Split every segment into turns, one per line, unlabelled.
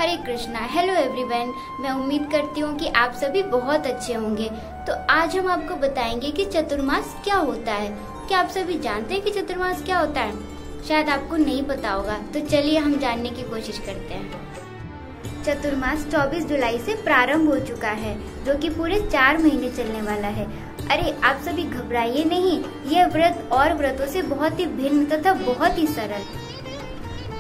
हरे Krishna. Hello everyone, मैं उम्मीद करती हूँ कि आप सभी बहुत अच्छे होंगे। तो आज हम आपको बताएंगे कि चतुर्मास क्या होता है। क्या आप सभी जानते हैं कि चतुर्मास क्या होता है? शायद आपको नहीं पता होगा, तो चलिए हम जानने की कोशिश करते हैं। चतुर्मास 24 जुलाई से प्रारंभ हो चुका है, जो कि पूरे 4 महीने चलने वाला है। अरे आप सभी घबराइए नहीं, यह व्रत और व्रतों से बहुत ही भिन्न तथा बहुत ही सरल।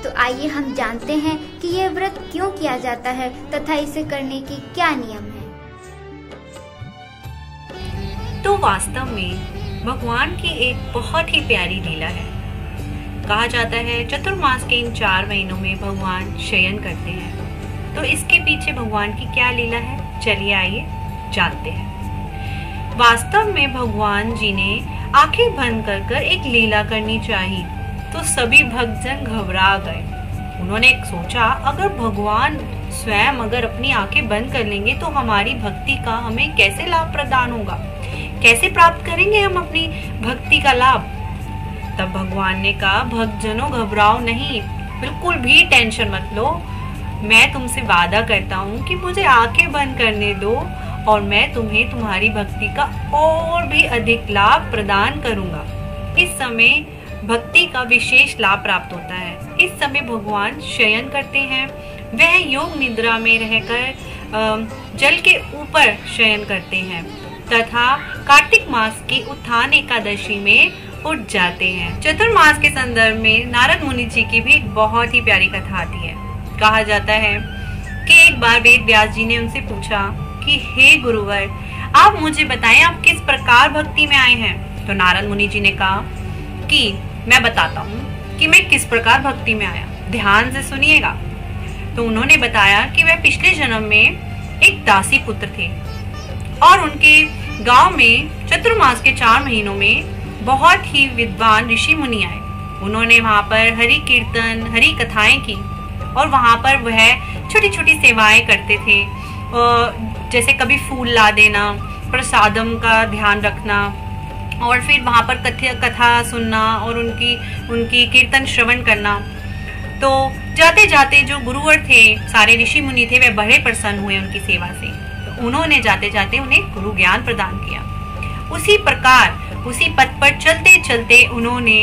तो आइए हम जानते हैं कि यह व्रत क्यों किया जाता है तथा इसे करने के क्या नियम हैं।
तो वास्तव में भगवान की एक बहुत ही प्यारी लीला है। कहा जाता है चतुर्मास के इन 4 महीनों में भगवान शयन करते हैं। तो इसके पीछे भगवान की क्या लीला है, चलिए आइए जानते हैं। वास्तव में भगवान जी ने आंखें बंद कर एक लीला करनी चाहिए, तो सभी भक्तजन घबरा गए। उन्होंने सोचा, अगर भगवान स्वयं अगर अपनी आंखें बंद कर लेंगे तो हमारी भक्ति का हमें कैसे लाभ प्रदान होगा, कैसे प्राप्त करेंगे हम अपनी भक्ति का लाभ। तब भगवान ने कहा, भक्तजनों घबराओ नहीं, बिल्कुल भी टेंशन मत लो। मैं तुमसे वादा करता हूँ कि मुझे आंखें बंद करने दो और मैं तुम्हें तुम्हारी भक्ति का और भी अधिक लाभ प्रदान करूंगा। इस समय भक्ति का विशेष लाभ प्राप्त होता है। इस समय भगवान शयन करते हैं। वह योग निद्रा में रहकर जल के ऊपर शयन करते हैं तथा कार्तिक मास के उत्थान एकादशी में उठ जाते हैं। चतुर्मास के संदर्भ में नारद मुनि जी की भी एक बहुत ही प्यारी कथा आती है। कहा जाता है कि एक बार वेद व्यास जी ने उनसे पूछा कि हे गुरुवर, आप मुझे बताएं आप किस प्रकार भक्ति में आए हैं। तो नारद मुनि जी ने कहा कि मैं बताता हूँ कि मैं किस प्रकार भक्ति में आया, ध्यान से सुनिएगा। तो उन्होंने बताया कि वह पिछले जन्म में एक दासी पुत्र थे और उनके गांव में चतुर्मास के 4 महीनों में बहुत ही विद्वान ऋषि मुनि आए। उन्होंने वहां पर हरि कीर्तन, हरि कथाएं की और वहां पर वह छोटी छोटी सेवाएं करते थे, जैसे कभी फूल ला देना, प्रसादम का ध्यान रखना और फिर वहां पर कथा सुनना और उनकी कीर्तन श्रवण करना। तो जाते जाते जो गुरुवर थे, सारे ऋषि मुनि थे, वे बड़े प्रसन्न हुए उनकी सेवा से। तो उन्होंने जाते जाते उन्हें गुरु ज्ञान प्रदान किया। उसी प्रकार उसी पथ पर चलते चलते उन्होंने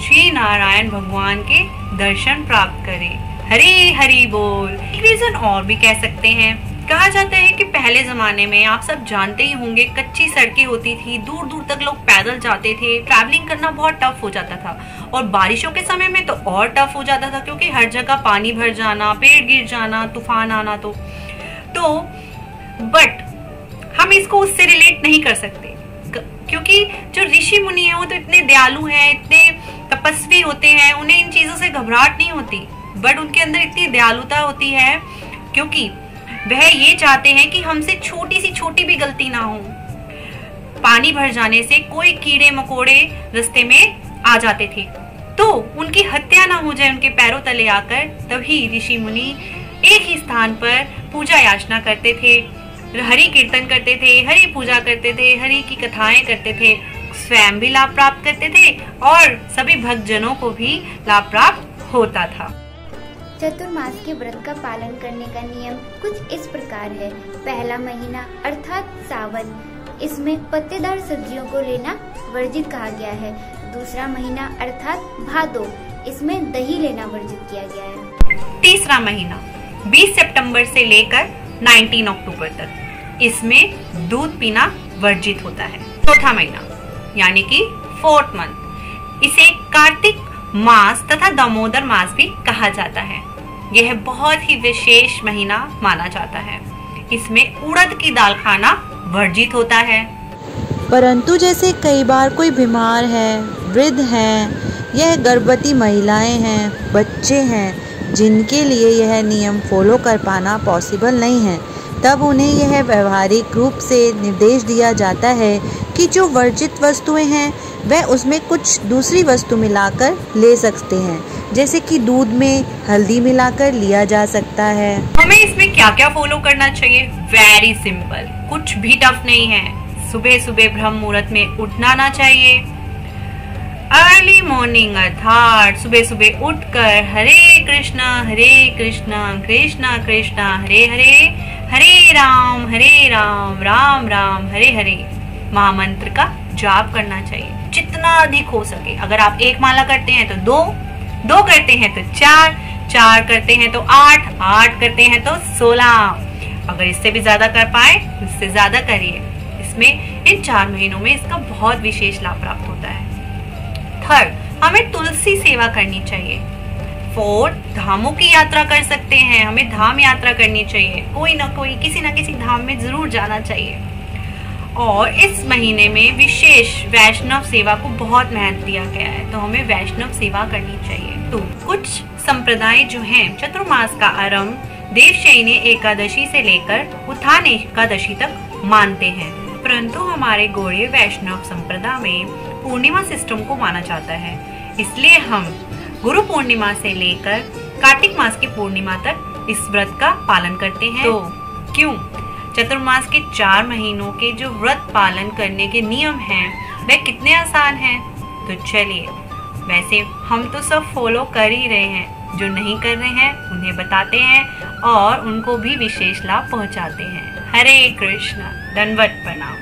श्री नारायण भगवान के दर्शन प्राप्त करे। हरि हरि बोल। एक रीजन और भी कह सकते हैं। कहा जाता है कि पहले जमाने में, आप सब जानते ही होंगे, कच्ची सड़कें होती थी, दूर दूर तक लोग पैदल जाते थे, ट्रैवलिंग करना बहुत टफ हो जाता था। और बारिशों के समय में तो और टफ हो जाता था, क्योंकि हर जगह पानी भर जाना, पेड़ गिर जाना, तूफान आना। तो बट हम इसको उससे रिलेट नहीं कर सकते, क्योंकि जो ऋषि मुनि हैं वो तो इतने दयालु हैं, इतने तपस्वी होते हैं, उन्हें इन चीजों से घबराहट नहीं होती। बट उनके अंदर इतनी दयालुता होती है क्योंकि वह ये चाहते हैं कि हमसे छोटी सी छोटी भी गलती ना हो। पानी भर जाने से कोई कीड़े मकोड़े रास्ते में आ जाते थे, तो उनकी हत्या ना हो जाए उनके पैरों तले आकर। तभी ऋषि मुनि एक ही स्थान पर पूजा याचना करते थे, हरि कीर्तन करते थे, हरि पूजा करते थे, हरि की कथाएं करते थे, स्वयं भी लाभ प्राप्त करते थे और सभी भक्तजनों को भी लाभ प्राप्त होता था।
चतुर्मास के व्रत का पालन करने का नियम कुछ इस प्रकार है। पहला महीना अर्थात सावन, इसमें पत्तेदार सब्जियों को लेना वर्जित कहा गया है। दूसरा महीना अर्थात भादो, इसमें दही लेना वर्जित किया गया है।
तीसरा महीना 20 सितंबर से लेकर 19 अक्टूबर तक, इसमें दूध पीना वर्जित होता है। चौथा महीना यानी कि 4th मंथ, इसे कार्तिक मास तथा दामोदर मास भी कहा जाता है। यह बहुत ही विशेष महीना माना जाता है। इसमें उड़द की दाल खाना वर्जित होता है।
परंतु जैसे कई बार कोई बीमार है, वृद्ध हैं, यह गर्भवती महिलाएं हैं, बच्चे हैं, जिनके लिए यह नियम फॉलो कर पाना पॉसिबल नहीं है, तब उन्हें यह व्यवहारिक रूप से निर्देश दिया जाता है कि जो वर्जित वस्तुएं हैं वह उसमें कुछ दूसरी वस्तु मिलाकर ले सकते हैं, जैसे कि दूध में हल्दी मिलाकर लिया जा सकता है।
हमें इसमें क्या क्या फॉलो करना चाहिए? वेरी सिंपल, कुछ भी टफ नहीं है। सुबह सुबह ब्रह्म मुहूर्त में उठना ना चाहिए। अर्ली मॉर्निंग अर्थात सुबह सुबह उठकर हरे कृष्णा कृष्णा कृष्णा हरे हरे, हरे राम राम राम हरे हरे महामंत्र का जाप करना चाहिए जितना अधिक हो सके। अगर आप एक माला करते हैं तो दो करते हैं तो चार करते हैं तो 8 करते हैं तो 16। अगर इससे भी ज्यादा कर पाए तो इससे ज्यादा करिए। इसमें इन 4 महीनों में इसका बहुत विशेष लाभ प्राप्त होता है। थर्ड, हमें तुलसी सेवा करनी चाहिए। फोर्थ, धामों की यात्रा कर सकते हैं। हमें धाम यात्रा करनी चाहिए। कोई ना कोई किसी ना किसी धाम में जरूर जाना चाहिए। और इस महीने में विशेष वैष्णव सेवा को बहुत महत्व दिया गया है, तो हमें वैष्णव सेवा करनी चाहिए। तो कुछ संप्रदाय जो हैं चतुर्मास का आरंभ देवशयनी एकादशी से लेकर उत्थान एकादशी तक मानते हैं, परंतु हमारे गौड़ीय वैष्णव संप्रदाय में पूर्णिमा सिस्टम को माना जाता है। इसलिए हम गुरु पूर्णिमा से लेकर कार्तिक मास की पूर्णिमा तक इस व्रत का पालन करते हैं। तो क्यों चतुर्मास के 4 महीनों के जो व्रत पालन करने के नियम हैं वे कितने आसान हैं। तो चलिए, वैसे हम तो सब फॉलो कर ही रहे हैं, जो नहीं कर रहे हैं उन्हें बताते हैं और उनको भी विशेष लाभ पहुंचाते हैं। हरे कृष्णा, दंडवत प्रणाम।